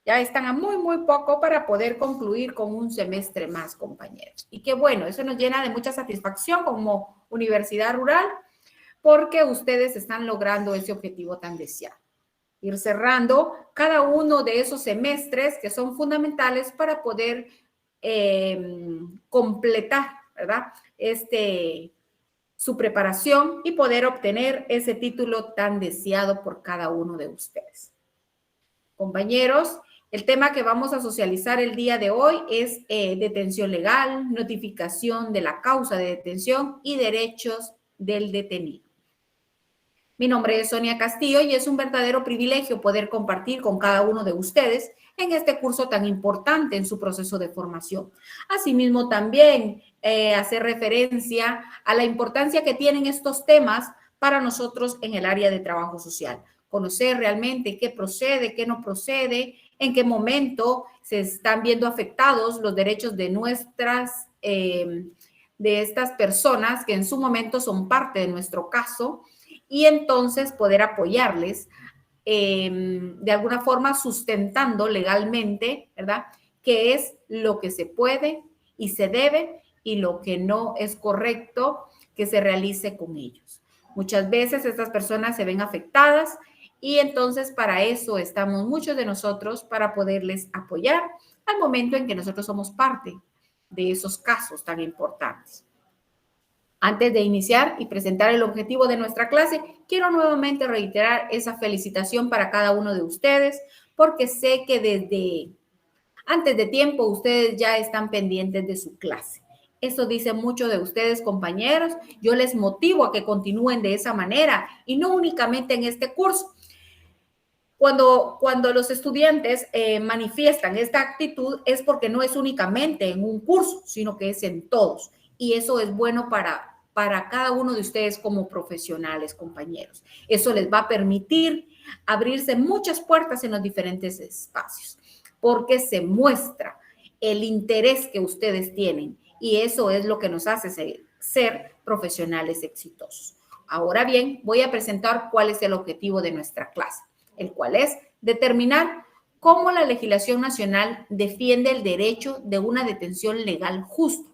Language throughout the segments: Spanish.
Ya están a muy, muy poco para poder concluir con un semestre más, compañeros. Y qué bueno, eso nos llena de mucha satisfacción como universidad rural, porque ustedes están logrando ese objetivo tan deseado. Ir cerrando cada uno de esos semestres que son fundamentales para poder completar, ¿verdad? Su preparación y poder obtener ese título tan deseado por cada uno de ustedes. Compañeros, el tema que vamos a socializar el día de hoy es detención legal, notificación de la causa de detención y derechos del detenido. Mi nombre es Sonia Castillo y es un verdadero privilegio poder compartir con cada uno de ustedes en este curso tan importante en su proceso de formación. Asimismo, también hacer referencia a la importancia que tienen estos temas para nosotros en el área de trabajo social. Conocer realmente qué procede, qué no procede, en qué momento se están viendo afectados los derechos de de estas personas que en su momento son parte de nuestro caso, y entonces poder apoyarles de alguna forma sustentando legalmente, ¿verdad? Qué es lo que se puede y se debe y lo que no es correcto que se realice con ellos. Muchas veces estas personas se ven afectadas y entonces para eso estamos muchos de nosotros, para poderles apoyar al momento en que nosotros somos parte de esos casos tan importantes. Antes de iniciar y presentar el objetivo de nuestra clase, quiero nuevamente reiterar esa felicitación para cada uno de ustedes, porque sé que desde antes de tiempo ustedes ya están pendientes de su clase. Eso dice mucho de ustedes, compañeros. Yo les motivo a que continúen de esa manera y no únicamente en este curso. Cuando los estudiantes manifiestan esta actitud es porque no es únicamente en un curso, sino que es en todos. Y eso es bueno para cada uno de ustedes como profesionales, compañeros. Eso les va a permitir abrirse muchas puertas en los diferentes espacios, porque se muestra el interés que ustedes tienen y eso es lo que nos hace ser profesionales exitosos. Ahora bien, voy a presentar cuál es el objetivo de nuestra clase, el cual es determinar cómo la legislación nacional defiende el derecho de una detención legal justa,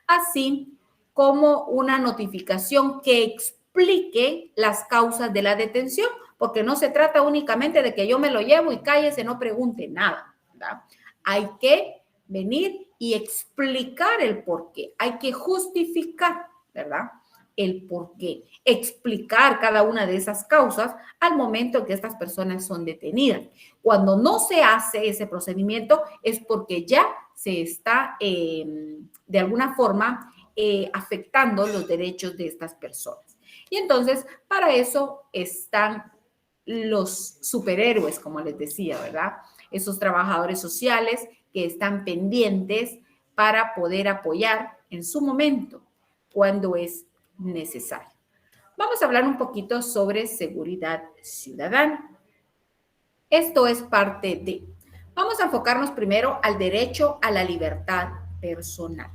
así como una notificación que explique las causas de la detención, porque no se trata únicamente de que yo me lo llevo y cállese, no pregunte nada, ¿verdad? Hay que venir y explicar el por qué, hay que justificar, ¿verdad? El por qué, explicar cada una de esas causas al momento en que estas personas son detenidas. Cuando no se hace ese procedimiento es porque ya se está de alguna forma afectando los derechos de estas personas. Y entonces, para eso están los superhéroes, como les decía, ¿verdad? Esos trabajadores sociales que están pendientes para poder apoyar en su momento cuando es necesario. Vamos a hablar un poquito sobre seguridad ciudadana. Esto es parte de. Vamos a enfocarnos primero al derecho a la libertad personal.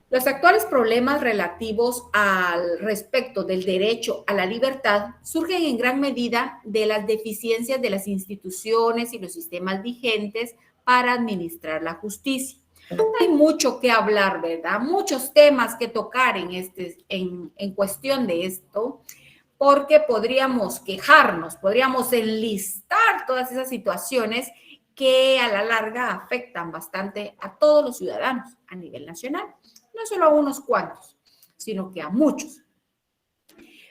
Los actuales problemas relativos al respecto del derecho a la libertad surgen en gran medida de las deficiencias de las instituciones y los sistemas vigentes para administrar la justicia. Hay mucho que hablar, ¿verdad? Muchos temas que tocar en cuestión de esto, porque podríamos quejarnos, podríamos enlistar todas esas situaciones que a la larga afectan bastante a todos los ciudadanos a nivel nacional. No solo a unos cuantos, sino que a muchos.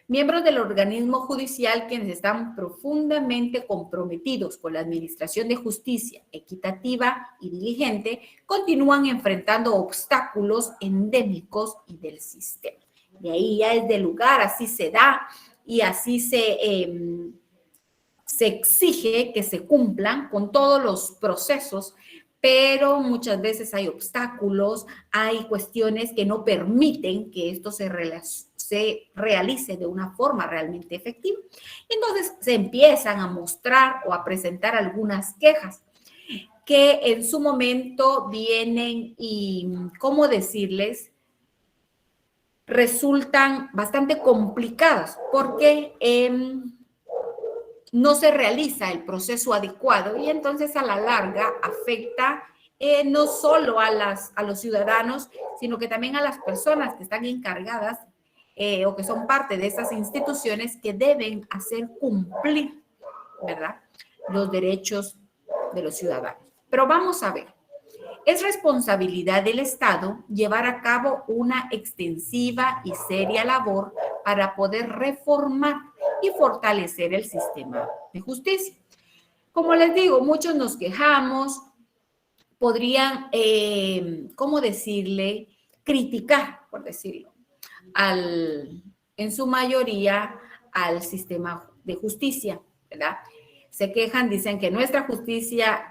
Miembros del organismo judicial quienes están profundamente comprometidos con la administración de justicia equitativa y diligente continúan enfrentando obstáculos endémicos y del sistema. De ahí ya es del lugar, así se da y así se exige que se cumplan con todos los procesos, pero muchas veces hay obstáculos, hay cuestiones que no permiten que esto se realice de una forma realmente efectiva. Entonces se empiezan a mostrar o a presentar algunas quejas que en su momento vienen y, ¿cómo decirles?, resultan bastante complicadas porque no se realiza el proceso adecuado y entonces a la larga afecta no solo a los ciudadanos, sino que también a las personas que están encargadas o que son parte de estas instituciones que deben hacer cumplir, ¿verdad?, los derechos de los ciudadanos. Pero vamos a ver. Es responsabilidad del Estado llevar a cabo una extensiva y seria labor para poder reformar y fortalecer el sistema de justicia. Como les digo, muchos nos quejamos, podrían, ¿cómo decirle?, criticar, por decirlo, en su mayoría al sistema de justicia, ¿verdad? Se quejan, dicen que nuestra justicia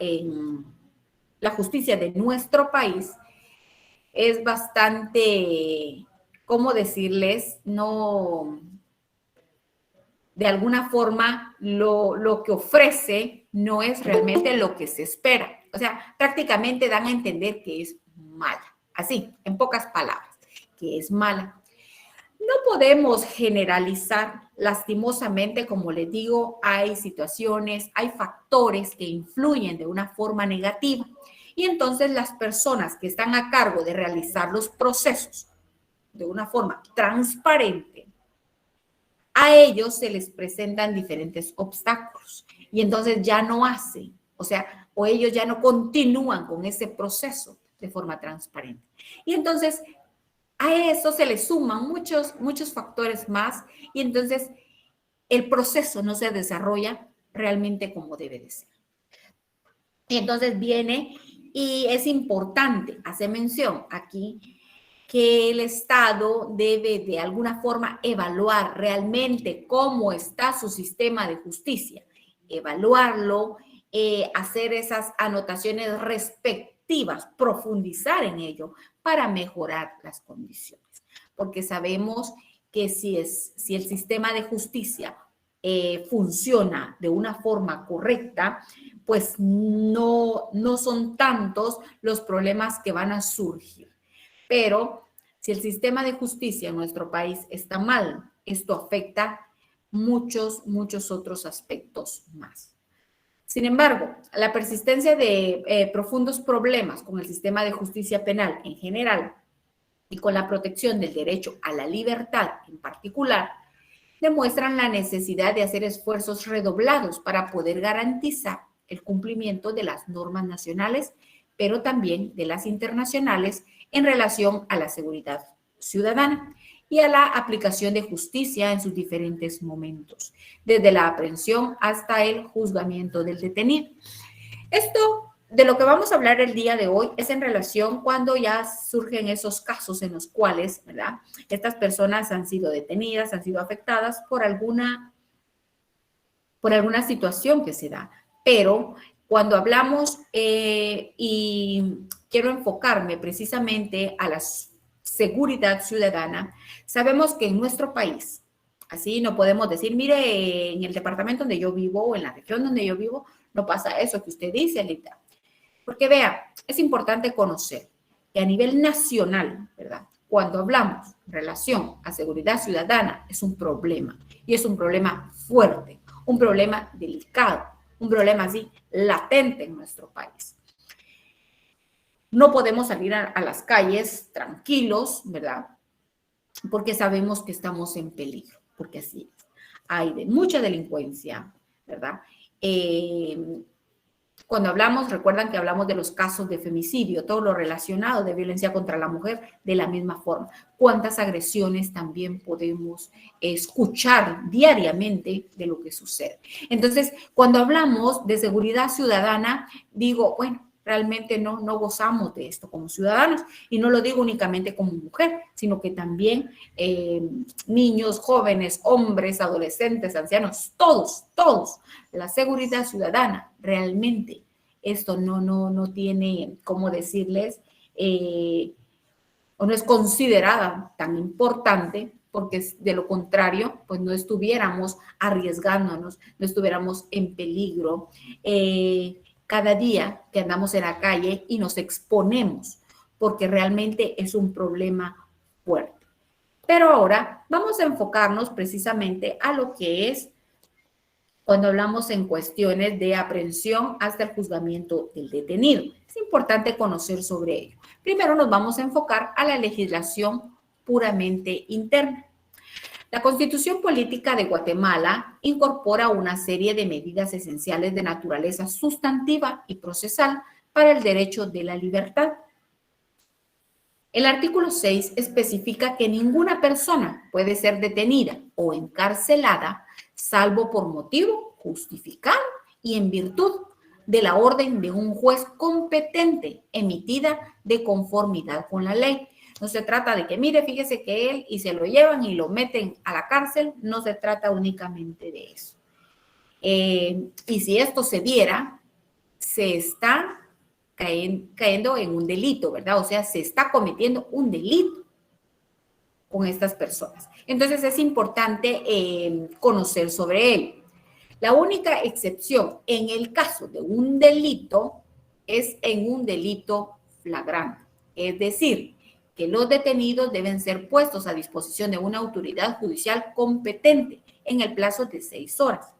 la justicia de nuestro país es bastante, ¿cómo decirles? No, de alguna forma, lo que ofrece no es realmente lo que se espera. O sea, prácticamente dan a entender que es mala. Así, en pocas palabras, que es mala. No podemos generalizar, lastimosamente, como les digo, hay situaciones, hay factores que influyen de una forma negativa. Y entonces las personas que están a cargo de realizar los procesos de una forma transparente, a ellos se les presentan diferentes obstáculos y entonces ya no hacen, o sea, o ellos ya no continúan con ese proceso de forma transparente. Y entonces a eso se le suman muchos factores más y entonces el proceso no se desarrolla realmente como debe de ser. Y entonces viene y es importante hacer mención aquí que el Estado debe de alguna forma evaluar realmente cómo está su sistema de justicia, evaluarlo, hacer esas anotaciones respectivas, profundizar en ello para mejorar las condiciones. Porque sabemos que si el sistema de justicia funciona de una forma correcta, pues no son tantos los problemas que van a surgir. Pero si el sistema de justicia en nuestro país está mal, esto afecta muchos otros aspectos más. Sin embargo, la persistencia de profundos problemas con el sistema de justicia penal en general y con la protección del derecho a la libertad en particular, demuestran la necesidad de hacer esfuerzos redoblados para poder garantizar el cumplimiento de las normas nacionales, pero también de las internacionales en relación a la seguridad ciudadana y a la aplicación de justicia en sus diferentes momentos, desde la aprehensión hasta el juzgamiento del detenido. Esto de lo que vamos a hablar el día de hoy es en relación cuando ya surgen esos casos en los cuales, ¿verdad?, estas personas han sido detenidas, han sido afectadas por alguna situación que se da. Pero cuando hablamos, y quiero enfocarme precisamente a la seguridad ciudadana, sabemos que en nuestro país, así no podemos decir, mire, en el departamento donde yo vivo o en la región donde yo vivo, no pasa eso que usted dice, Alita. Porque vea, es importante conocer que a nivel nacional, ¿verdad?, cuando hablamos en relación a seguridad ciudadana, es un problema, y es un problema fuerte, un problema delicado, un problema así latente en nuestro país. No podemos salir a las calles tranquilos, ¿verdad?, porque sabemos que estamos en peligro, porque así es. Hay de mucha delincuencia, ¿verdad? Cuando hablamos, recuerdan que hablamos de los casos de femicidio, todo lo relacionado de violencia contra la mujer, de la misma forma. ¿Cuántas agresiones también podemos escuchar diariamente de lo que sucede? Entonces, cuando hablamos de seguridad ciudadana, digo, bueno, realmente no gozamos de esto como ciudadanos, y no lo digo únicamente como mujer, sino que también niños, jóvenes, hombres, adolescentes, ancianos, todos. La seguridad ciudadana, realmente esto no tiene, ¿cómo decirles?, o no es considerada tan importante, porque de lo contrario, pues no estuviéramos arriesgándonos, no estuviéramos en peligro cada día que andamos en la calle y nos exponemos, porque realmente es un problema fuerte. Pero ahora vamos a enfocarnos precisamente a lo que es cuando hablamos en cuestiones de aprehensión hasta el juzgamiento del detenido. Es importante conocer sobre ello. Primero nos vamos a enfocar a la legislación puramente interna. La Constitución Política de Guatemala incorpora una serie de medidas esenciales de naturaleza sustantiva y procesal para el derecho de la libertad. El artículo 6 especifica que ninguna persona puede ser detenida o encarcelada salvo por motivo justificado y en virtud de la orden de un juez competente emitida de conformidad con la ley. No se trata de que, mire, fíjese que él y se lo llevan y lo meten a la cárcel, no se trata únicamente de eso. Y si esto se diera, se está cayendo en un delito, ¿verdad? O sea, se está cometiendo un delito con estas personas. Entonces es importante conocer sobre él. La única excepción en el caso de un delito es en un delito flagrante, es decir, que los detenidos deben ser puestos a disposición de una autoridad judicial competente en el plazo de 6 horas.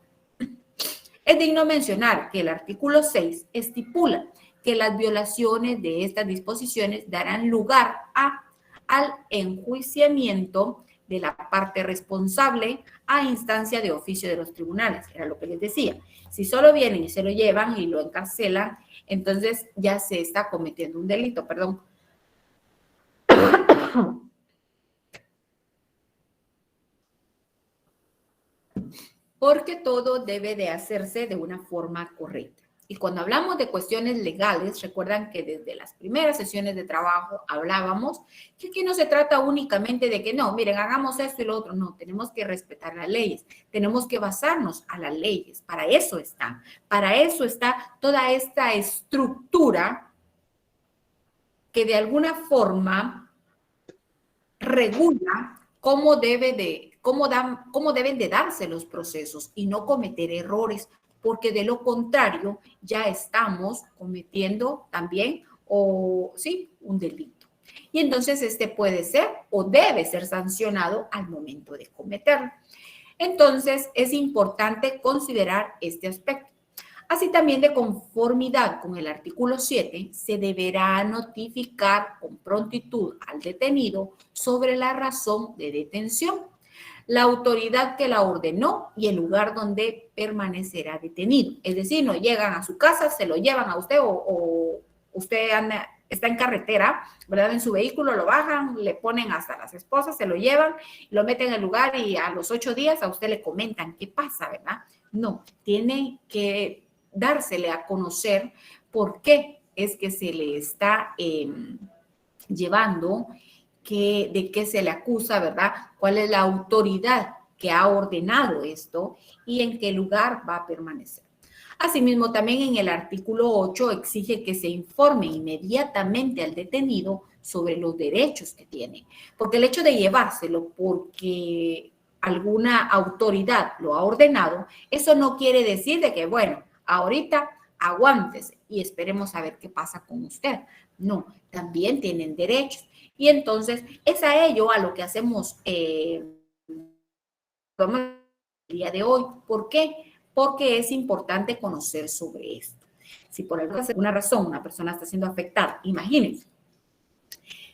Es digno mencionar que el artículo 6 estipula que las violaciones de estas disposiciones darán lugar al enjuiciamiento de la parte responsable a instancia de oficio de los tribunales. Era lo que les decía. Si solo vienen y se lo llevan y lo encarcelan, entonces ya se está cometiendo un delito, perdón. Porque todo debe de hacerse de una forma correcta. Y cuando hablamos de cuestiones legales, recuerdan que desde las primeras sesiones de trabajo hablábamos que aquí no se trata únicamente de que no, miren, hagamos esto y lo otro. No, tenemos que respetar las leyes, tenemos que basarnos a las leyes. Para eso está toda esta estructura que de alguna forma regula cómo deben de darse los procesos y no cometer errores, porque de lo contrario ya estamos cometiendo también un delito. Y entonces este puede ser o debe ser sancionado al momento de cometerlo. Entonces es importante considerar este aspecto. Así también, de conformidad con el artículo 7, se deberá notificar con prontitud al detenido sobre la razón de detención, la autoridad que la ordenó y el lugar donde permanecerá detenido. Es decir, no llegan a su casa, se lo llevan a usted o usted está en carretera, ¿verdad? En su vehículo lo bajan, le ponen hasta las esposas, se lo llevan, lo meten en el lugar y a los 8 días a usted le comentan qué pasa, ¿verdad? No, tiene que dársele a conocer por qué es que se le está llevando, de qué se le acusa, ¿verdad? ¿Cuál es la autoridad que ha ordenado esto y en qué lugar va a permanecer? Asimismo, también en el artículo 8 exige que se informe inmediatamente al detenido sobre los derechos que tiene, porque el hecho de llevárselo porque alguna autoridad lo ha ordenado, eso no quiere decir de que, bueno, ahorita aguántese y esperemos a ver qué pasa con usted. No, también tienen derechos. Y entonces es a ello a lo que hacemos el día de hoy. ¿Por qué? Porque es importante conocer sobre esto. Si por alguna razón una persona está siendo afectada, imagínense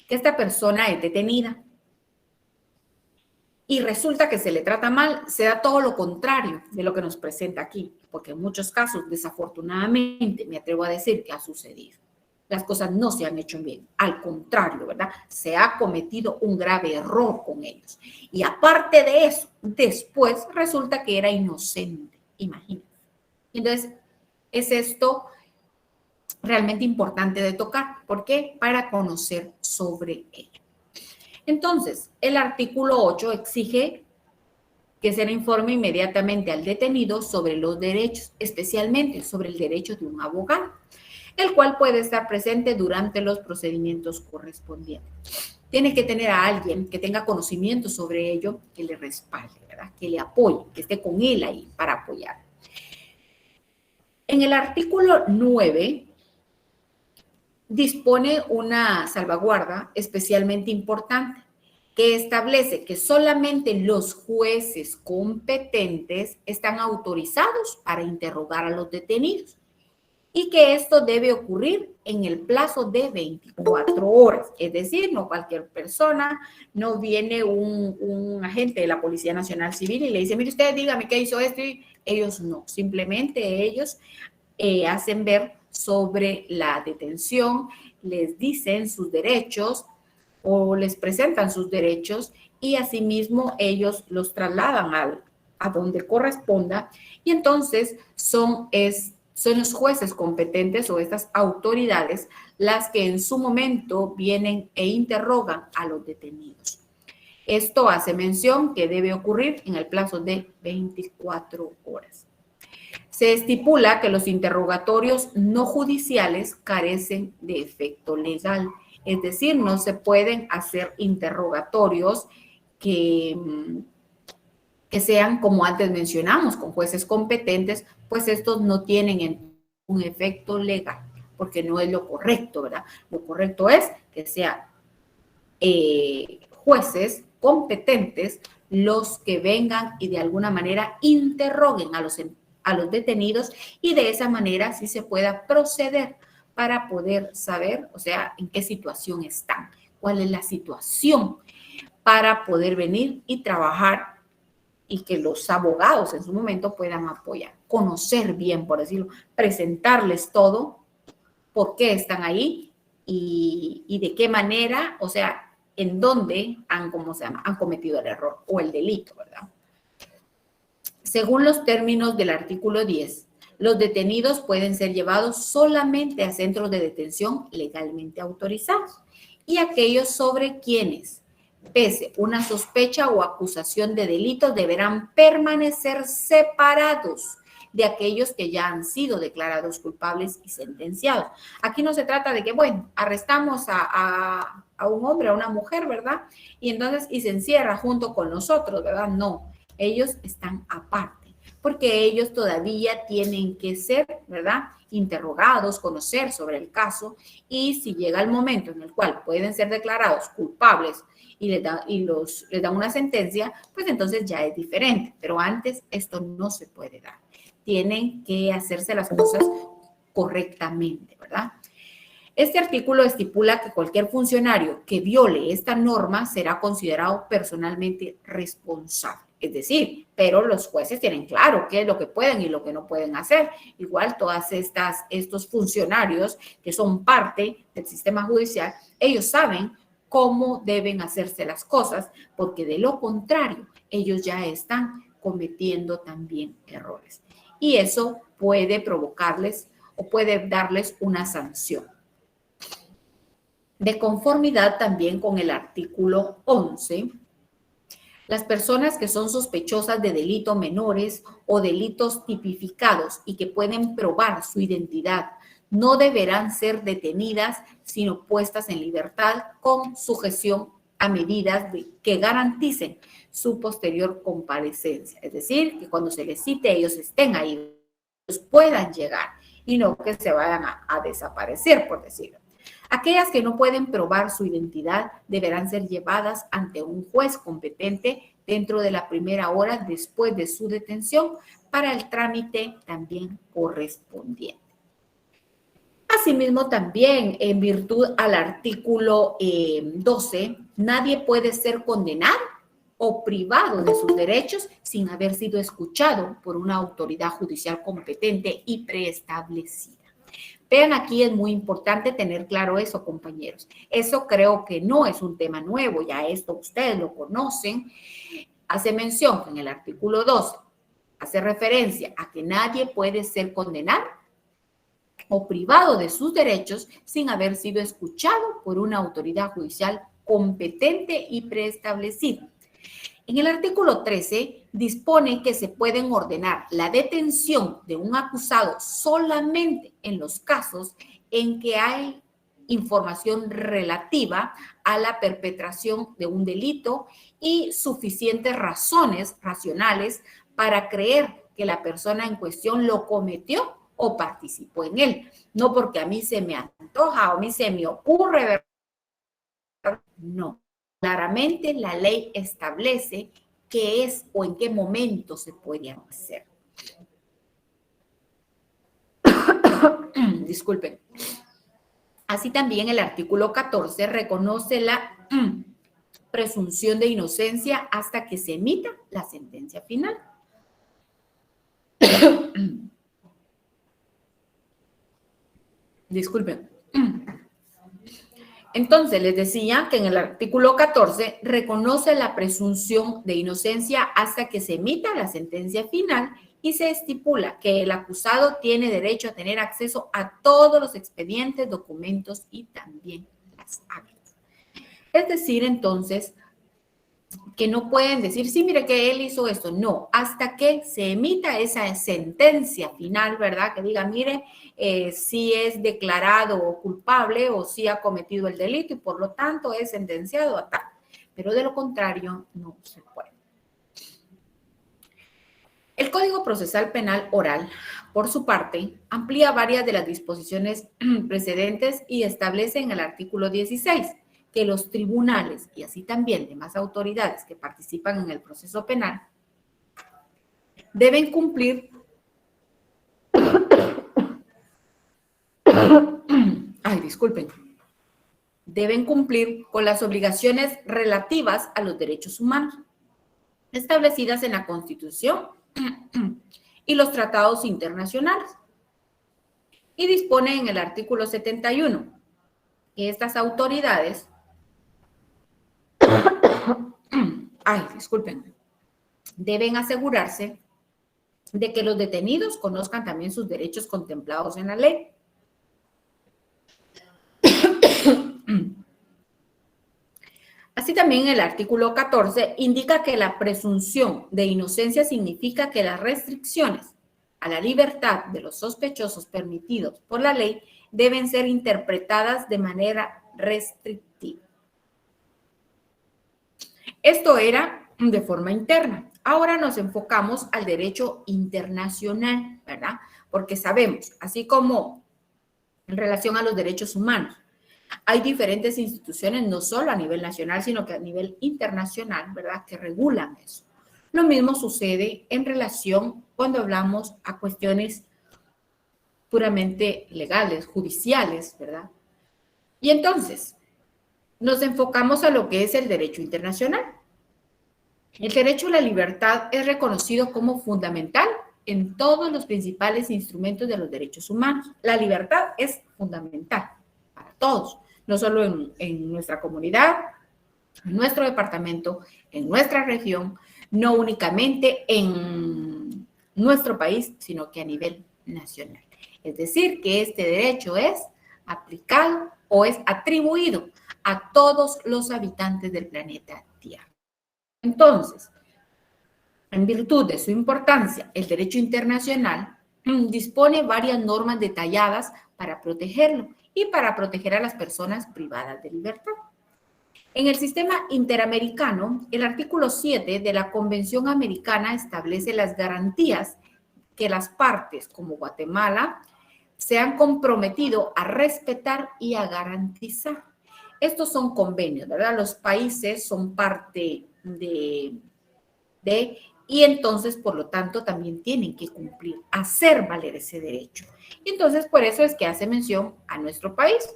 que esta persona es detenida y resulta que se le trata mal, se da todo lo contrario de lo que nos presenta aquí, porque en muchos casos, desafortunadamente, me atrevo a decir que ha sucedido. Las cosas no se han hecho bien, al contrario, ¿verdad? Se ha cometido un grave error con ellos. Y aparte de eso, después resulta que era inocente, imagínense. Entonces, es esto realmente importante de tocar. ¿Por qué? Para conocer sobre ello. Entonces, el artículo 8 exige que se le informe inmediatamente al detenido sobre los derechos, especialmente sobre el derecho de un abogado, el cual puede estar presente durante los procedimientos correspondientes. Tiene que tener a alguien que tenga conocimiento sobre ello, que le respalde, ¿verdad? Que le apoye, que esté con él ahí para apoyar. En el artículo 9 dispone una salvaguarda especialmente importante, que establece que solamente los jueces competentes están autorizados para interrogar a los detenidos y que esto debe ocurrir en el plazo de 24 horas. Es decir, no cualquier persona, no viene un agente de la Policía Nacional Civil y le dice, mire usted, dígame qué hizo esto, y ellos no, simplemente ellos hacen ver sobre la detención, les dicen sus derechos o les presentan sus derechos y asimismo ellos los trasladan a donde corresponda y entonces son los jueces competentes o estas autoridades las que en su momento vienen e interrogan a los detenidos. Esto hace mención que debe ocurrir en el plazo de 24 horas. Se estipula que los interrogatorios no judiciales carecen de efecto legal, es decir, no se pueden hacer interrogatorios que sean, como antes mencionamos, con jueces competentes, pues estos no tienen un efecto legal, porque no es lo correcto, ¿verdad? Lo correcto es que sean jueces competentes los que vengan y de alguna manera interroguen a los detenidos y de esa manera sí se pueda proceder para poder saber, o sea, en qué situación están, cuál es la situación para poder venir y trabajar y que los abogados en su momento puedan apoyar, conocer bien, por decirlo, presentarles todo, por qué están ahí y de qué manera, o sea, en dónde han cometido el error o el delito, ¿verdad? Según los términos del artículo 10, los detenidos pueden ser llevados solamente a centros de detención legalmente autorizados y aquellos sobre quienes pese una sospecha o acusación de delito, deberán permanecer separados de aquellos que ya han sido declarados culpables y sentenciados. Aquí no se trata de que, bueno, arrestamos a un hombre, a una mujer, ¿verdad? Y entonces, y se encierra junto con nosotros, ¿verdad? No, ellos están aparte, porque ellos todavía tienen que ser, ¿verdad?, interrogados, conocer sobre el caso, y si llega el momento en el cual pueden ser declarados culpables y les dan una sentencia, pues entonces ya es diferente. Pero antes esto no se puede dar. Tienen que hacerse las cosas correctamente, ¿verdad? Este artículo estipula que cualquier funcionario que viole esta norma será considerado personalmente responsable. Es decir, pero los jueces tienen claro qué es lo que pueden y lo que no pueden hacer. Igual estos funcionarios que son parte del sistema judicial, ellos saben cómo deben hacerse las cosas, porque de lo contrario, ellos ya están cometiendo también errores. Y eso puede provocarles o puede darles una sanción. De conformidad también con el artículo 11, las personas que son sospechosas de delitos menores o delitos tipificados y que pueden probar su identidad no deberán ser detenidas, sino puestas en libertad con sujeción a medidas que garanticen su posterior comparecencia. Es decir, que cuando se les cite, ellos estén ahí, ellos puedan llegar y no que se vayan a desaparecer, por decirlo. Aquellas que no pueden probar su identidad deberán ser llevadas ante un juez competente dentro de la primera hora después de su detención para el trámite también correspondiente. Asimismo, también en virtud al artículo 12, nadie puede ser condenado o privado de sus derechos sin haber sido escuchado por una autoridad judicial competente y preestablecida. Vean, aquí es muy importante tener claro eso, compañeros. Eso creo que no es un tema nuevo, ya esto ustedes lo conocen. Hace mención que en el artículo 12 hace referencia a que nadie puede ser condenado o privado de sus derechos sin haber sido escuchado por una autoridad judicial competente y preestablecida. En el artículo 13 dispone que se pueden ordenar la detención de un acusado solamente en los casos en que hay información relativa a la perpetración de un delito y suficientes razones racionales para creer que la persona en cuestión lo cometió o participó en él. No porque a mí se me antoja o a mí se me ocurre, ¿verdad? No. Claramente la ley establece qué es o en qué momento se puede hacer. Disculpen. Así también el artículo 14 reconoce la presunción de inocencia hasta que se emita la sentencia final. Disculpen. Entonces, les decía que en el artículo 14 reconoce la presunción de inocencia hasta que se emita la sentencia final y se estipula que el acusado tiene derecho a tener acceso a todos los expedientes, documentos y también las actas. Es decir, entonces, que no pueden decir, sí, mire que él hizo esto. No, hasta que se emita esa sentencia final, ¿verdad? Que diga, mire, si es declarado culpable o si ha cometido el delito y por lo tanto es sentenciado a tal. Pero de lo contrario, no se puede. El Código Procesal Penal Oral, por su parte, amplía varias de las disposiciones precedentes y establece en el artículo 16 que los tribunales y así también demás autoridades que participan en el proceso penal deben cumplir deben cumplir con las obligaciones relativas a los derechos humanos establecidas en la Constitución y los tratados internacionales. Y dispone en el artículo 71 que estas autoridades deben asegurarse de que los detenidos conozcan también sus derechos contemplados en la ley. Así también el artículo 14 indica que la presunción de inocencia significa que las restricciones a la libertad de los sospechosos permitidos por la ley deben ser interpretadas de manera restrictiva. Esto era de forma interna. Ahora nos enfocamos al derecho internacional, ¿verdad? Porque sabemos, así como en relación a los derechos humanos, hay diferentes instituciones, no solo a nivel nacional, sino que a nivel internacional, ¿verdad?, que regulan eso. Lo mismo sucede en relación cuando hablamos a cuestiones puramente legales, judiciales, ¿verdad? Y entonces, nos enfocamos a lo que es el derecho internacional. El derecho a la libertad es reconocido como fundamental en todos los principales instrumentos de los derechos humanos. La libertad es fundamental para todos, no solo en nuestra comunidad, en nuestro departamento, en nuestra región, no únicamente en nuestro país, sino que a nivel nacional. Es decir, que este derecho es aplicado o es atribuido a todos los habitantes del planeta Tierra. Entonces, en virtud de su importancia, el derecho internacional dispone varias normas detalladas para protegerlo y para proteger a las personas privadas de libertad. En el sistema interamericano, el artículo 7 de la Convención Americana establece las garantías que las partes, como Guatemala, se han comprometido a respetar y a garantizar. Estos son convenios, ¿verdad? Los países son parte y entonces, por lo tanto, también tienen que cumplir, hacer valer ese derecho. Y entonces, por eso es que hace mención a nuestro país.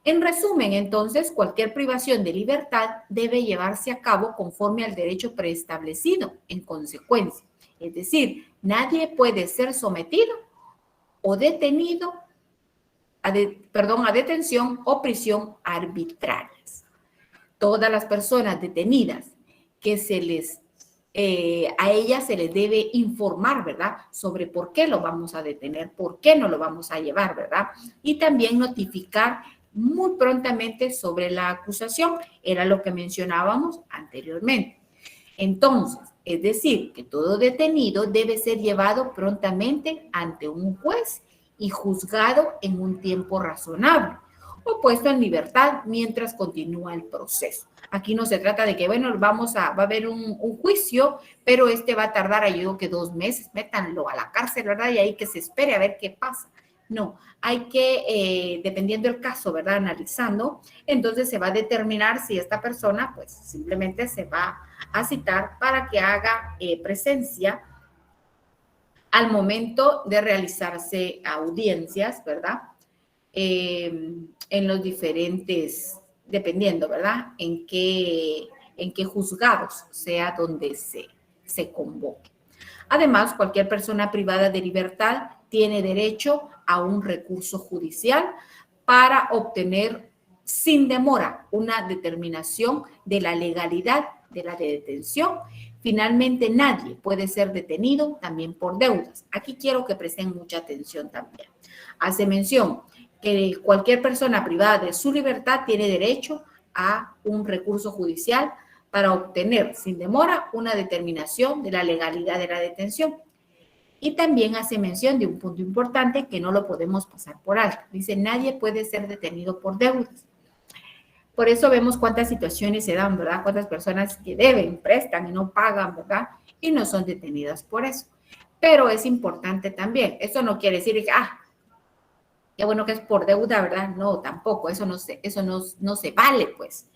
En resumen, entonces, cualquier privación de libertad debe llevarse a cabo conforme al derecho preestablecido en consecuencia. Es decir, nadie puede ser sometido o detenido a detención o prisión arbitrarias. Todas las personas detenidas que a ellas se les debe informar, ¿verdad?, sobre por qué lo vamos a detener, por qué no lo vamos a llevar, ¿verdad? Y también notificar muy prontamente sobre la acusación, era lo que mencionábamos anteriormente. Entonces, es decir, que todo detenido debe ser llevado prontamente ante un juez y juzgado en un tiempo razonable o puesto en libertad mientras continúa el proceso. Aquí no se trata de que, bueno, va a haber un juicio, pero va a tardar, yo digo que 2 meses, métanlo a la cárcel, ¿verdad? Y ahí que se espere a ver qué pasa. No, hay que, dependiendo del caso, ¿verdad? Analizando, entonces se va a determinar si esta persona, pues simplemente se va a citar para que haga presencia al momento de realizarse audiencias, ¿verdad? En los diferentes, dependiendo, ¿verdad? En qué juzgados sea donde se convoque. Además, cualquier persona privada de libertad tiene derecho a un recurso judicial para obtener sin demora una determinación de la legalidad de la detención. Finalmente, nadie puede ser detenido también por deudas. Aquí quiero que presten mucha atención también. Hace mención que cualquier persona privada de su libertad tiene derecho a un recurso judicial para obtener sin demora una determinación de la legalidad de la detención. Y también hace mención de un punto importante que no lo podemos pasar por alto. Dice, nadie puede ser detenido por deudas. Por eso vemos cuántas situaciones se dan, ¿verdad? Cuántas personas que deben, prestan y no pagan, ¿verdad? Y no son detenidas por eso. Pero es importante también. Eso no quiere decir que, qué bueno que es por deuda, ¿verdad? No, tampoco. Eso no se vale, pues.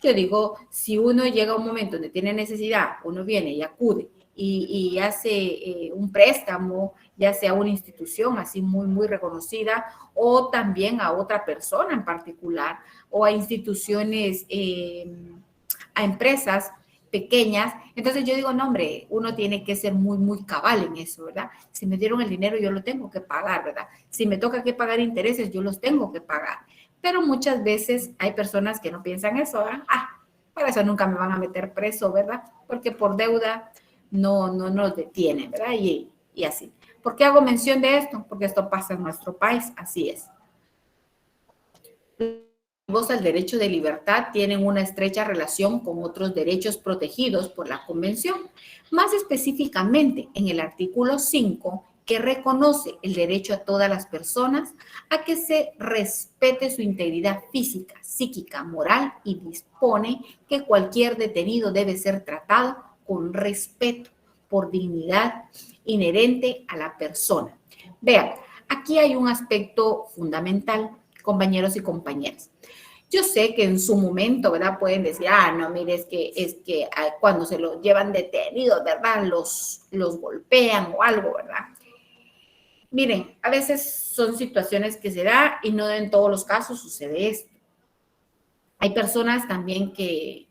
Yo digo, si uno llega a un momento donde tiene necesidad, uno viene y acude y hace un préstamo, ya sea a una institución así muy reconocida o también a otra persona en particular o a instituciones, a empresas pequeñas. Entonces yo digo, no, hombre, uno tiene que ser muy cabal en eso, ¿verdad? Si me dieron el dinero, yo lo tengo que pagar, ¿verdad? Si me toca que pagar intereses, yo los tengo que pagar. Pero muchas veces hay personas que no piensan eso, ¿verdad? Para eso nunca me van a meter preso, ¿verdad? Porque por deuda no nos detienen, ¿verdad? Y así. ¿Por qué hago mención de esto? Porque esto pasa en nuestro país, así es. El derecho de libertad tienen una estrecha relación con otros derechos protegidos por la Convención, más específicamente en el artículo 5, que reconoce el derecho a todas las personas a que se respete su integridad física, psíquica, moral y dispone que cualquier detenido debe ser tratado con respeto por dignidad inherente a la persona. Vean, aquí hay un aspecto fundamental, compañeros y compañeras. Yo sé que en su momento, ¿verdad? Pueden decir, no, mire, es que cuando se lo llevan detenidos, ¿verdad? Los golpean o algo, ¿verdad? Miren, a veces son situaciones que se da y no en todos los casos sucede esto. Hay personas también que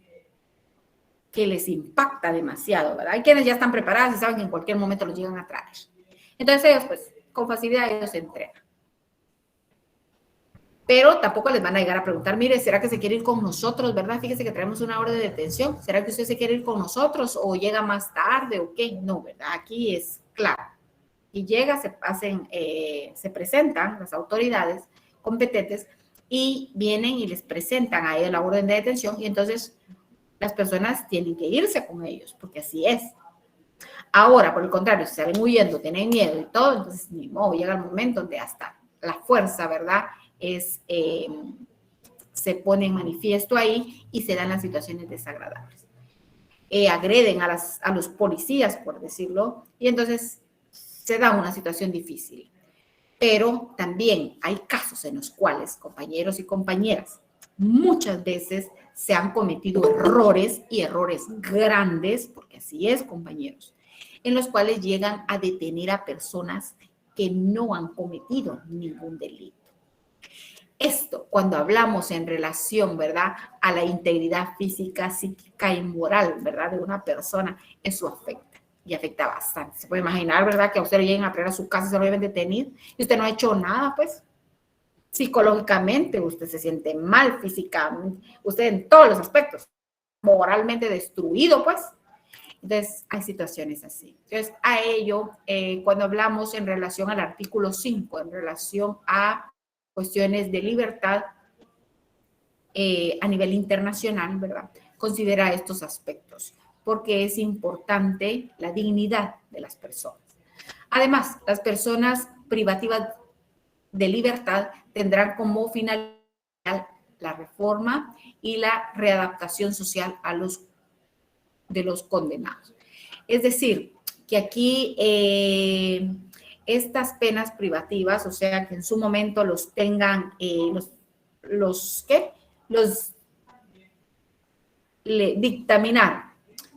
les impacta demasiado, ¿verdad? Hay quienes ya están preparadas y saben que en cualquier momento los llegan a traer. Entonces ellos, pues, con facilidad ellos se entregan. Pero tampoco les van a llegar a preguntar, mire, ¿será que se quiere ir con nosotros, verdad? Fíjese que traemos una orden de detención. ¿Será que usted se quiere ir con nosotros o llega más tarde o qué? No, ¿verdad? Aquí es claro. Y llega, se presentan las autoridades competentes y vienen y les presentan a ellos la orden de detención y entonces las personas tienen que irse con ellos, porque así es. Ahora, por el contrario, si salen huyendo, tienen miedo y todo, entonces ni modo, llega el momento donde hasta la fuerza, ¿verdad? Se pone en manifiesto ahí y se dan las situaciones desagradables. Agreden a los policías, por decirlo, y entonces se da una situación difícil. Pero también hay casos en los cuales, compañeros y compañeras, muchas veces se han cometido errores y errores grandes, porque así es, compañeros, en los cuales llegan a detener a personas que no han cometido ningún delito. Esto, cuando hablamos en relación, ¿verdad?, a la integridad física, psíquica y moral, ¿verdad?, de una persona, eso afecta y afecta bastante. Se puede imaginar, ¿verdad?, que a usted lo lleguen a traer a su casa y se lo deben detener y usted no ha hecho nada, pues, psicológicamente usted se siente mal, físicamente, usted en todos los aspectos, moralmente destruido, pues. Entonces, hay situaciones así. Entonces, a ello, cuando hablamos en relación al artículo 5, en relación a cuestiones de libertad a nivel internacional, ¿verdad? Considera estos aspectos, porque es importante la dignidad de las personas. Además, las personas privativas de libertad tendrán como finalidad la reforma y la readaptación social de los condenados. Es decir, que aquí estas penas privativas, o sea, que en su momento los tengan, le dictaminar,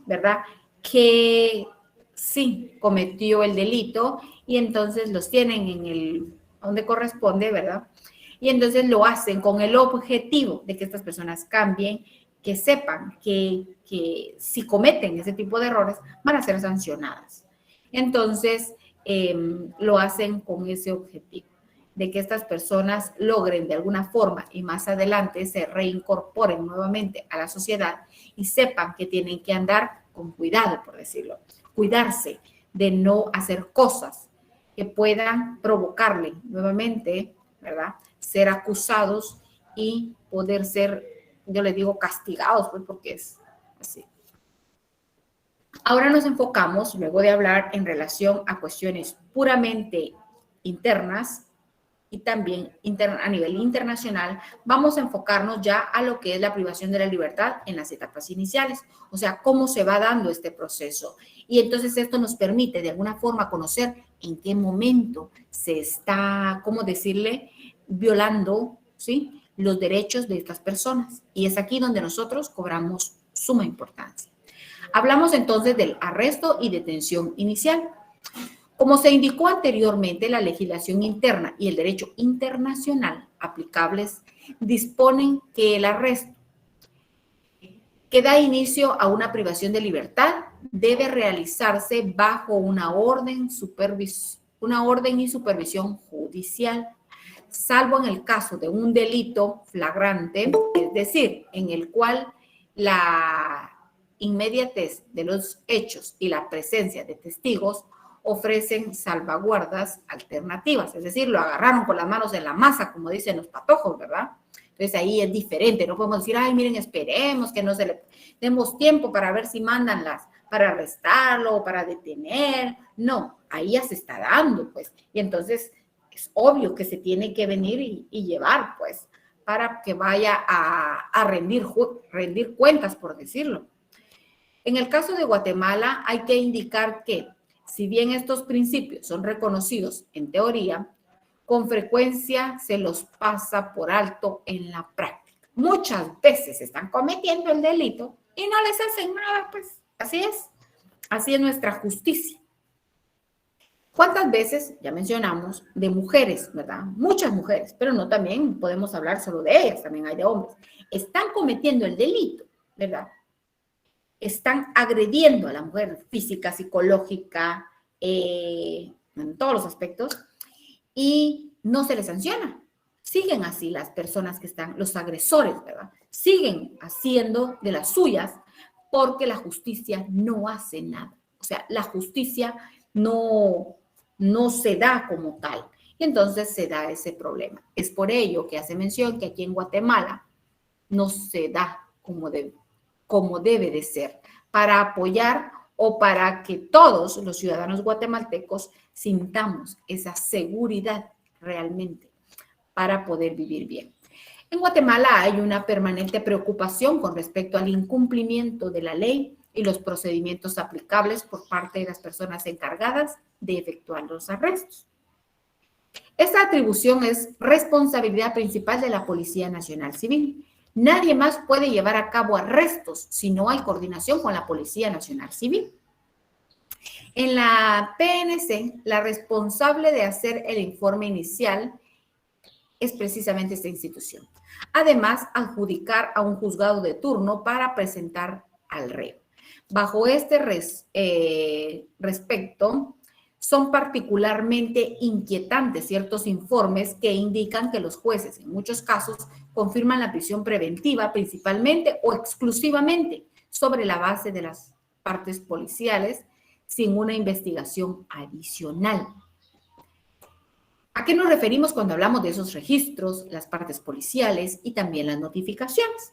¿verdad? Que sí cometió el delito y entonces los tienen en el donde corresponde, ¿verdad? Y entonces lo hacen con el objetivo de que estas personas cambien, que sepan que si cometen ese tipo de errores van a ser sancionadas. Entonces, lo hacen con ese objetivo, de que estas personas logren de alguna forma y más adelante se reincorporen nuevamente a la sociedad y sepan que tienen que andar con cuidado, por decirlo, cuidarse de no hacer cosas que puedan provocarle nuevamente, ¿verdad? Ser acusados y poder ser, yo les digo, castigados, pues porque es así. Ahora nos enfocamos, luego de hablar en relación a cuestiones puramente internas y también a nivel internacional, vamos a enfocarnos ya a lo que es la privación de la libertad en las etapas iniciales, o sea, cómo se va dando este proceso. Y entonces esto nos permite de alguna forma conocer en qué momento se está, ¿cómo decirle?, violando, ¿sí?, los derechos de estas personas. Y es aquí donde nosotros cobramos suma importancia. Hablamos entonces del arresto y detención inicial. Como se indicó anteriormente, la legislación interna y el derecho internacional aplicables disponen que el arresto que da inicio a una privación de libertad debe realizarse bajo una orden y supervisión judicial, salvo en el caso de un delito flagrante, es decir, en el cual la inmediatez de los hechos y la presencia de testigos ofrecen salvaguardas alternativas, es decir, lo agarraron con las manos en la masa, como dicen los patojos, ¿verdad? Entonces ahí es diferente, no podemos decir, ay, miren, esperemos que no se le demos tiempo para ver si mandan para arrestarlo o para detener. No, ahí ya se está dando, pues. Y entonces es obvio que se tiene que venir y llevar, pues, para que vaya a rendir cuentas, por decirlo. En el caso de Guatemala hay que indicar que, si bien estos principios son reconocidos en teoría, con frecuencia se los pasa por alto en la práctica. Muchas veces están cometiendo el delito y no les hacen nada, pues así es nuestra justicia. ¿Cuántas veces, ya mencionamos, de mujeres, ¿verdad? Muchas mujeres, pero no también podemos hablar solo de ellas, también hay de hombres. Están cometiendo el delito, ¿verdad? Están agrediendo a la mujer física, psicológica, en todos los aspectos, y no se les sanciona. Siguen así las personas que están, los agresores, ¿verdad? Siguen haciendo de las suyas porque la justicia no hace nada. O sea, la justicia no se da como tal. Y entonces se da ese problema. Es por ello que hace mención que aquí en Guatemala no se da como debe de ser, para apoyar o para que todos los ciudadanos guatemaltecos sintamos esa seguridad realmente para poder vivir bien. En Guatemala hay una permanente preocupación con respecto al incumplimiento de la ley y los procedimientos aplicables por parte de las personas encargadas de efectuar los arrestos. Esta atribución es responsabilidad principal de la Policía Nacional Civil. Nadie más puede llevar a cabo arrestos si no hay coordinación con la Policía Nacional Civil. En la PNC, la responsable de hacer el informe inicial es precisamente esta institución. Además, adjudicar a un juzgado de turno para presentar al reo. Bajo este respecto, son particularmente inquietantes ciertos informes que indican que los jueces, en muchos casos, confirman la prisión preventiva principalmente o exclusivamente sobre la base de las partes policiales sin una investigación adicional. ¿A qué nos referimos cuando hablamos de esos registros, las partes policiales y también las notificaciones?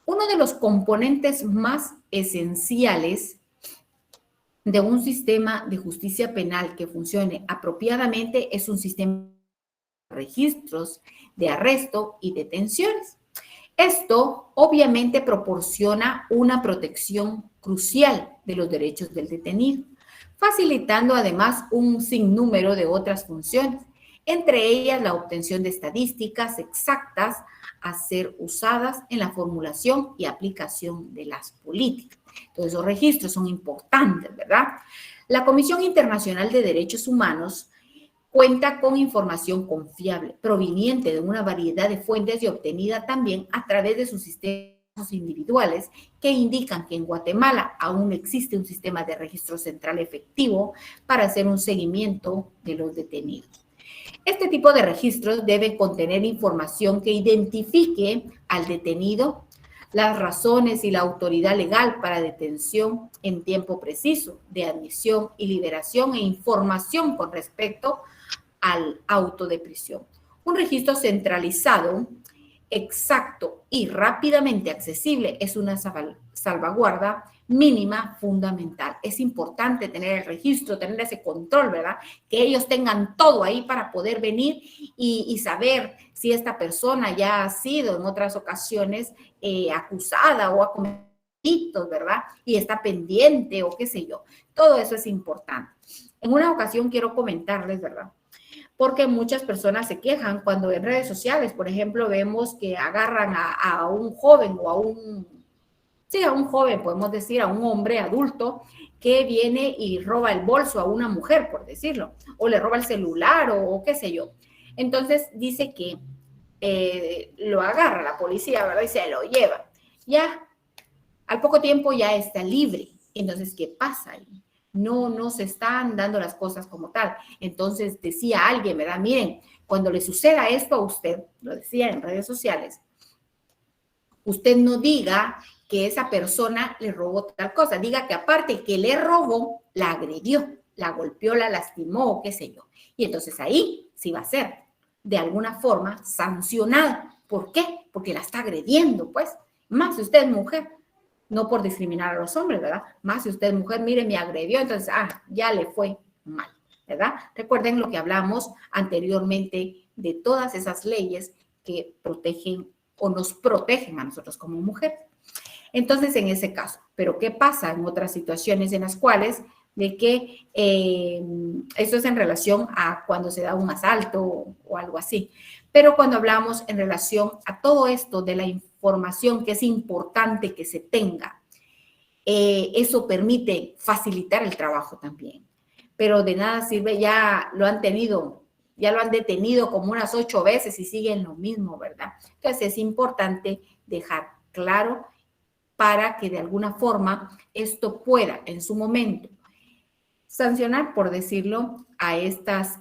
Uno de los componentes más esenciales de un sistema de justicia penal que funcione apropiadamente es un sistema de registros, de arresto y detenciones. Esto obviamente proporciona una protección crucial de los derechos del detenido, facilitando además un sinnúmero de otras funciones, entre ellas la obtención de estadísticas exactas a ser usadas en la formulación y aplicación de las políticas. Entonces, esos registros son importantes, ¿verdad? La Comisión Internacional de Derechos Humanos cuenta con información confiable, proveniente de una variedad de fuentes y obtenida también a través de sus sistemas individuales que indican que en Guatemala aún existe un sistema de registro central efectivo para hacer un seguimiento de los detenidos. Este tipo de registros debe contener información que identifique al detenido, las razones y la autoridad legal para detención en tiempo preciso, de admisión y liberación e información con respecto al auto de prisión. Un registro centralizado, exacto y rápidamente accesible es una salvaguarda mínima fundamental. Es importante tener el registro, tener ese control, ¿verdad? Que ellos tengan todo ahí para poder venir y saber si esta persona ya ha sido en otras ocasiones acusada o ha cometido delitos, ¿verdad? Y está pendiente o qué sé yo. Todo eso es importante. En una ocasión quiero comentarles, ¿verdad? Porque muchas personas se quejan cuando en redes sociales, por ejemplo, vemos que agarran a un joven o a un joven, podemos decir, a un hombre adulto que viene y roba el bolso a una mujer, por decirlo, o le roba el celular o qué sé yo. Entonces dice que lo agarra la policía, ¿verdad? Y se lo lleva. Ya, al poco tiempo ya está libre. Entonces, ¿qué pasa ahí? No se están dando las cosas como tal. Entonces decía alguien, ¿verdad? Miren, cuando le suceda esto a usted, lo decía en redes sociales, usted no diga que esa persona le robó tal cosa, diga que aparte que le robó, la agredió, la golpeó, la lastimó, qué sé yo. Y entonces ahí sí va a ser de alguna forma sancionada. ¿Por qué? Porque la está agrediendo, pues. Más si usted es mujer. No por discriminar a los hombres, ¿verdad? Más si usted es mujer, mire, me agredió, entonces, ya le fue mal, ¿verdad? Recuerden lo que hablamos anteriormente de todas esas leyes que protegen o nos protegen a nosotros como mujeres. Entonces, en ese caso, pero ¿qué pasa en otras situaciones en las cuales de que eso es en relación a cuando se da un asalto o algo así? Pero cuando hablamos en relación a todo esto de la información que es importante que se tenga, eso permite facilitar el trabajo también. Pero de nada sirve, ya lo han detenido como unas 8 veces y siguen lo mismo, ¿verdad? Entonces es importante dejar claro para que de alguna forma esto pueda en su momento sancionar, por decirlo, a estas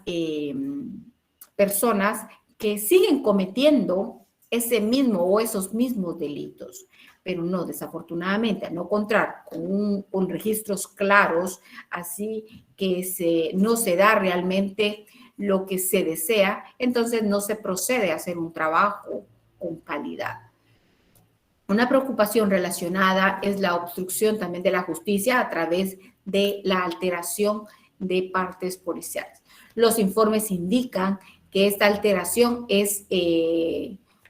personas que siguen cometiendo ese mismo o esos mismos delitos. Pero no, desafortunadamente, al no contar con registros claros, así que no se da realmente lo que se desea, entonces no se procede a hacer un trabajo con calidad. Una preocupación relacionada es la obstrucción también de la justicia a través de la alteración de partes policiales. Los informes indican que esta alteración es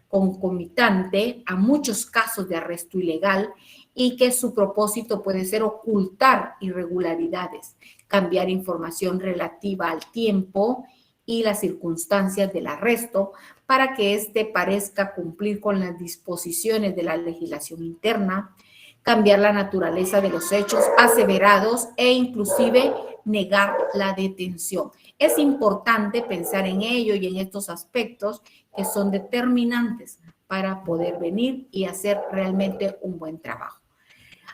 concomitante a muchos casos de arresto ilegal y que su propósito puede ser ocultar irregularidades, cambiar información relativa al tiempo y las circunstancias del arresto para que éste parezca cumplir con las disposiciones de la legislación interna, cambiar la naturaleza de los hechos aseverados e inclusive negar la detención. Es importante pensar en ello y en estos aspectos que son determinantes para poder venir y hacer realmente un buen trabajo.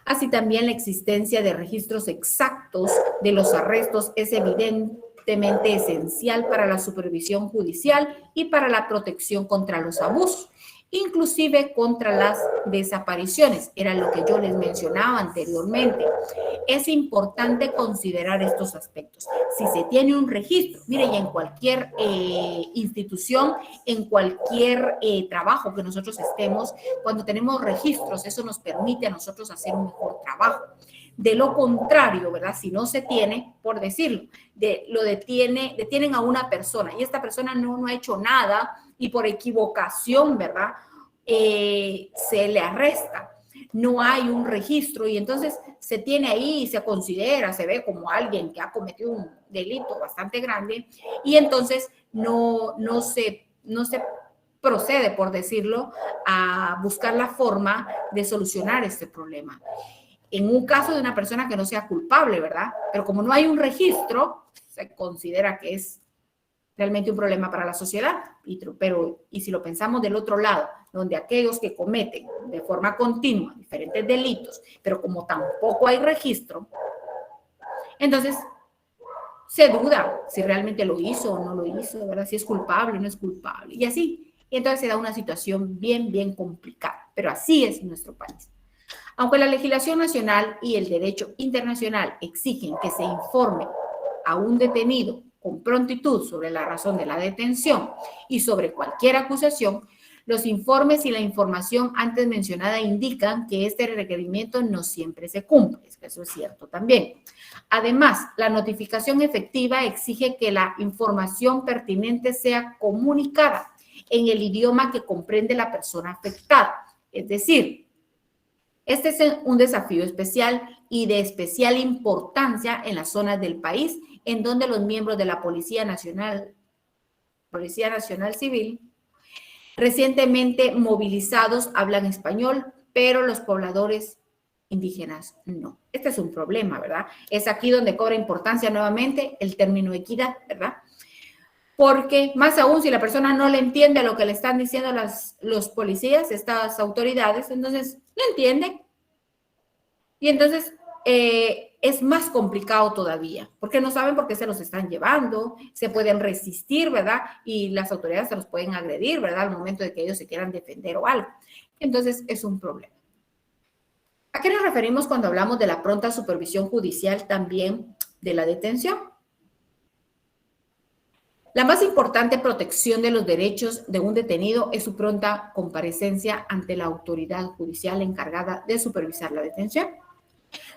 Así también la existencia de registros exactos de los arrestos es evidentemente esencial para la supervisión judicial y para la protección contra los abusos, inclusive contra las desapariciones. Era lo que yo les mencionaba anteriormente. Es importante considerar estos aspectos. Si se tiene un registro, miren, en cualquier institución, en cualquier trabajo que nosotros estemos, cuando tenemos registros, eso nos permite a nosotros hacer un mejor trabajo. De lo contrario, ¿verdad? Si no se tiene, por decirlo, detienen a una persona y esta persona no ha hecho nada y por equivocación, ¿verdad? Se le arresta. no hay un registro y entonces se tiene ahí y se considera, se ve como alguien que ha cometido un delito bastante grande y entonces no se procede, por decirlo, a buscar la forma de solucionar este problema. En un caso de una persona que no sea culpable, ¿verdad? Pero como no hay un registro, se considera que es realmente un problema para la sociedad. Y si lo pensamos del otro lado, donde aquellos que cometen de forma continua diferentes delitos, pero como tampoco hay registro, entonces se duda si realmente lo hizo o no lo hizo, ¿verdad? Si es culpable o no es culpable, y así. Y entonces se da una situación bien complicada, pero así es nuestro país. Aunque la legislación nacional y el derecho internacional exigen que se informe a un detenido con prontitud sobre la razón de la detención y sobre cualquier acusación, los informes y la información antes mencionada indican que este requerimiento no siempre se cumple. Eso es cierto también. Además, la notificación efectiva exige que la información pertinente sea comunicada en el idioma que comprende la persona afectada. Es decir, este es un desafío especial y de especial importancia en las zonas del país en donde los miembros de la Policía Nacional Civil, recientemente movilizados, hablan español, pero los pobladores indígenas no. Este es un problema, ¿verdad? Es aquí donde cobra importancia nuevamente el término equidad, ¿verdad? Porque más aún si la persona no le entiende lo que le están diciendo los policías, estas autoridades, entonces no entiende. Y entonces es más complicado todavía, porque no saben por qué se los están llevando, se pueden resistir, ¿verdad? Y las autoridades se los pueden agredir, ¿verdad? Al momento de que ellos se quieran defender o algo. Entonces es un problema. ¿A qué nos referimos cuando hablamos de la pronta supervisión judicial también de la detención? La más importante protección de los derechos de un detenido es su pronta comparecencia ante la autoridad judicial encargada de supervisar la detención.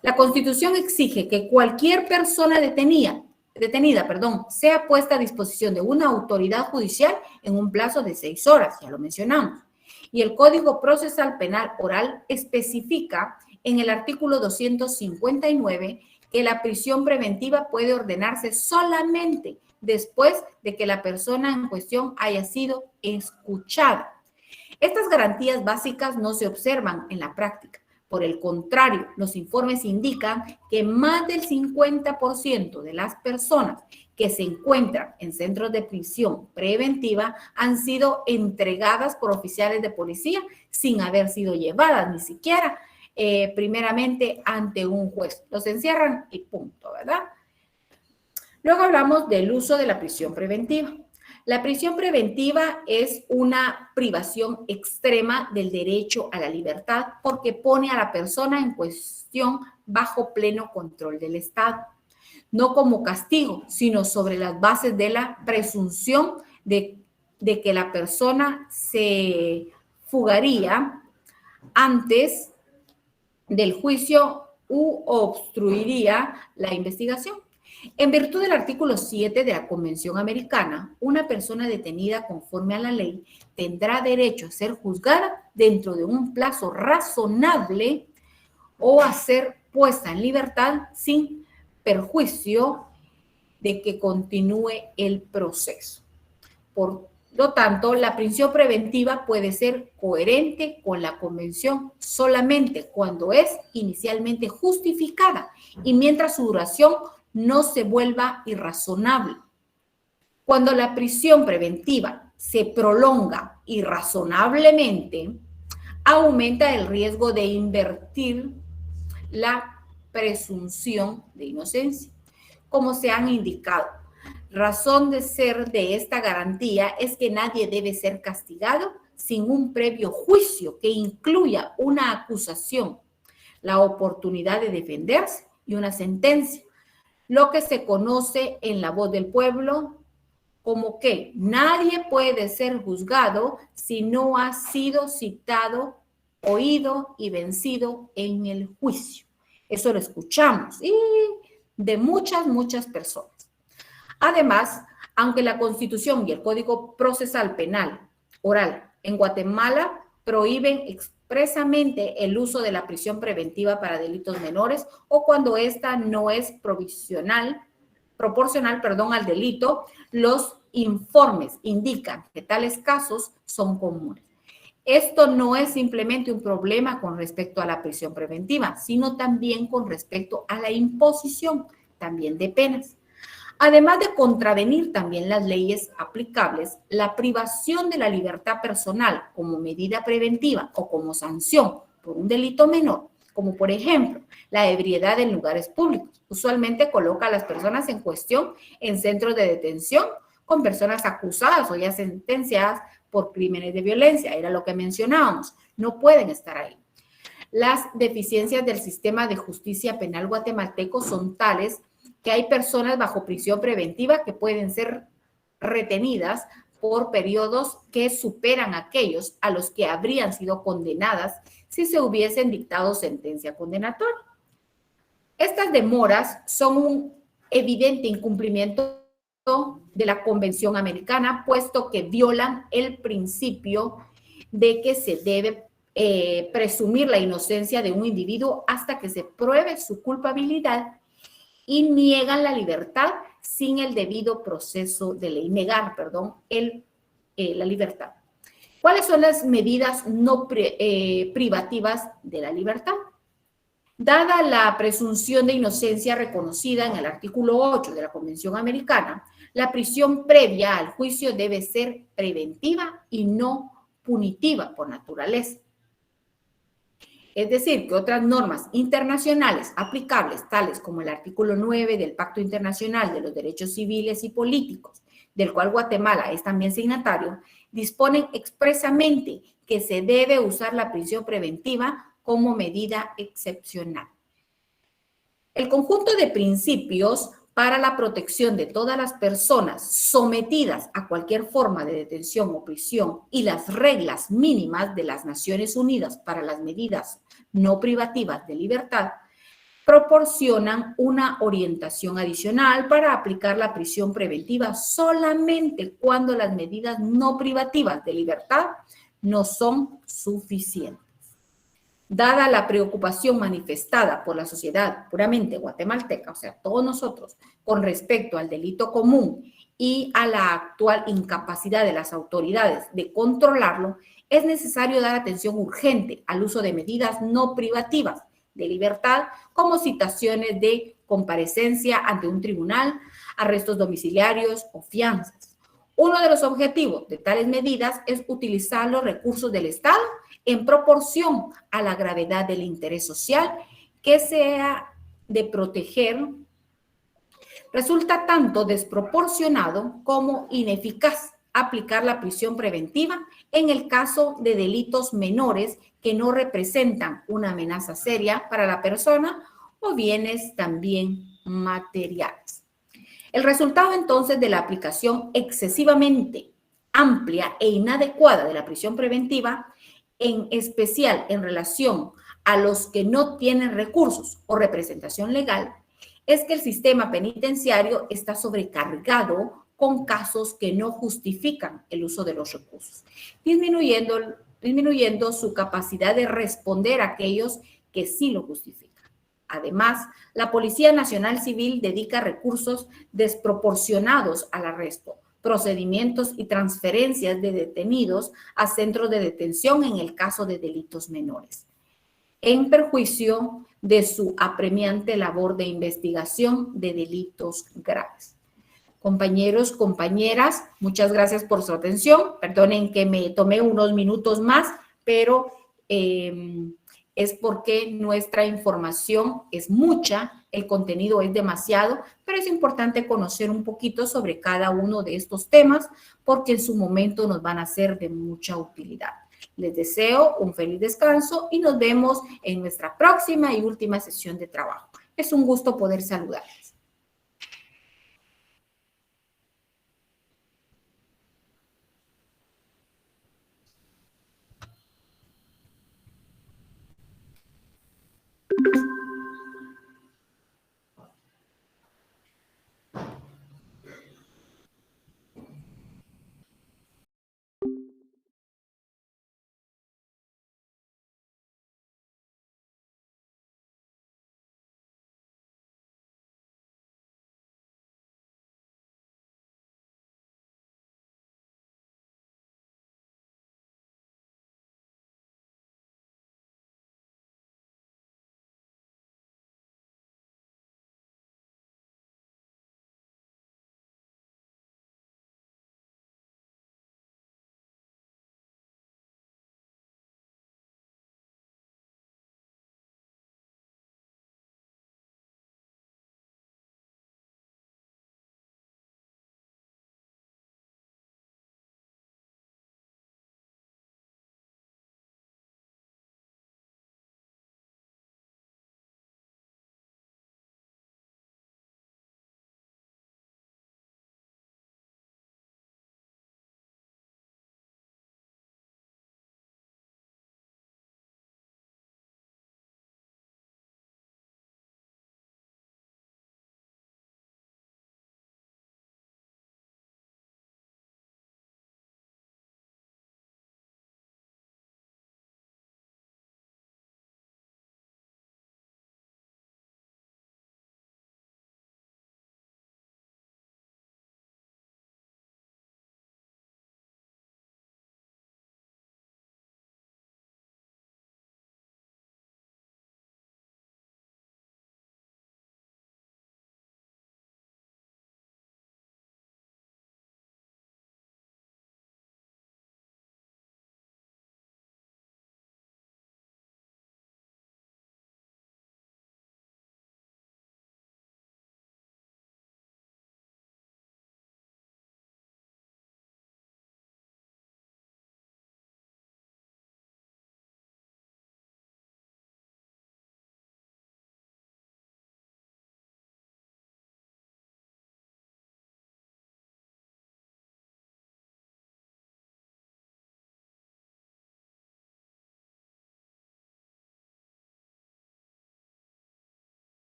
La Constitución exige que cualquier persona detenida, sea puesta a disposición de una autoridad judicial en un plazo de 6 horas, ya lo mencionamos. Y el Código Procesal Penal Oral especifica en el artículo 259 que la prisión preventiva puede ordenarse solamente después de que la persona en cuestión haya sido escuchada. Estas garantías básicas no se observan en la práctica. Por el contrario, los informes indican que más del 50% de las personas que se encuentran en centros de prisión preventiva han sido entregadas por oficiales de policía sin haber sido llevadas ni siquiera primeramente ante un juez. Los encierran y punto, ¿verdad? Luego hablamos del uso de la prisión preventiva. La prisión preventiva es una privación extrema del derecho a la libertad porque pone a la persona en cuestión bajo pleno control del Estado. No como castigo, sino sobre las bases de la presunción de que la persona se fugaría antes del juicio u obstruiría la investigación. En virtud del artículo 7 de la Convención Americana, una persona detenida conforme a la ley tendrá derecho a ser juzgada dentro de un plazo razonable o a ser puesta en libertad sin perjuicio de que continúe el proceso. Por lo tanto, la prisión preventiva puede ser coherente con la Convención solamente cuando es inicialmente justificada y mientras su duración no se vuelva irrazonable. Cuando la prisión preventiva se prolonga irrazonablemente, aumenta el riesgo de invertir la presunción de inocencia, como se han indicado. Razón de ser de esta garantía es que nadie debe ser castigado sin un previo juicio que incluya una acusación, la oportunidad de defenderse y una sentencia, lo que se conoce en la voz del pueblo como que nadie puede ser juzgado si no ha sido citado, oído y vencido en el juicio. Eso lo escuchamos y de muchas personas. Además, aunque la Constitución y el Código Procesal Penal Oral en Guatemala prohíben expresamente el uso de la prisión preventiva para delitos menores o cuando ésta no es proporcional, al delito. Los informes indican que tales casos son comunes. Esto no es simplemente un problema con respecto a la prisión preventiva, sino también con respecto a la imposición también de penas. Además de contravenir también las leyes aplicables, la privación de la libertad personal como medida preventiva o como sanción por un delito menor, como por ejemplo la ebriedad en lugares públicos, usualmente coloca a las personas en cuestión en centros de detención con personas acusadas o ya sentenciadas por crímenes de violencia, era lo que mencionábamos, no pueden estar ahí. Las deficiencias del sistema de justicia penal guatemalteco son tales que hay personas bajo prisión preventiva que pueden ser retenidas por periodos que superan aquellos a los que habrían sido condenadas si se hubiesen dictado sentencia condenatoria. Estas demoras son un evidente incumplimiento de la Convención Americana, puesto que violan el principio de que se debe presumir la inocencia de un individuo hasta que se pruebe su culpabilidad y niegan la libertad sin el debido proceso de ley. La libertad. ¿Cuáles son las medidas no privativas de la libertad? Dada la presunción de inocencia reconocida en el artículo 8 de la Convención Americana, la prisión previa al juicio debe ser preventiva y no punitiva por naturaleza. Es decir, que otras normas internacionales aplicables, tales como el artículo 9 del Pacto Internacional de los Derechos Civiles y Políticos, del cual Guatemala es también signatario, disponen expresamente que se debe usar la prisión preventiva como medida excepcional. El conjunto de principios para la protección de todas las personas sometidas a cualquier forma de detención o prisión y las reglas mínimas de las Naciones Unidas para las medidas no privativas de libertad proporcionan una orientación adicional para aplicar la prisión preventiva solamente cuando las medidas no privativas de libertad no son suficientes. Dada la preocupación manifestada por la sociedad puramente guatemalteca, o sea, todos nosotros, con respecto al delito común y a la actual incapacidad de las autoridades de controlarlo, es necesario dar atención urgente al uso de medidas no privativas de libertad, como citaciones de comparecencia ante un tribunal, arrestos domiciliarios o fianzas. Uno de los objetivos de tales medidas es utilizar los recursos del Estado en proporción a la gravedad del interés social que sea de proteger. Resulta tanto desproporcionado como ineficaz aplicar la prisión preventiva en el caso de delitos menores que no representan una amenaza seria para la persona o bienes también materiales. El resultado entonces de la aplicación excesivamente amplia e inadecuada de la prisión preventiva, en especial en relación a los que no tienen recursos o representación legal, es que el sistema penitenciario está sobrecargado con casos que no justifican el uso de los recursos, disminuyendo su capacidad de responder a aquellos que sí lo justifican. Además, la Policía Nacional Civil dedica recursos desproporcionados al arresto, procedimientos y transferencias de detenidos a centros de detención en el caso de delitos menores, en perjuicio de su apremiante labor de investigación de delitos graves. Compañeros, compañeras, muchas gracias por su atención. Perdonen que me tomé unos minutos más, pero es porque nuestra información es mucha, el contenido es demasiado, pero es importante conocer un poquito sobre cada uno de estos temas porque en su momento nos van a ser de mucha utilidad. Les deseo un feliz descanso y nos vemos en nuestra próxima y última sesión de trabajo. Es un gusto poder saludarles.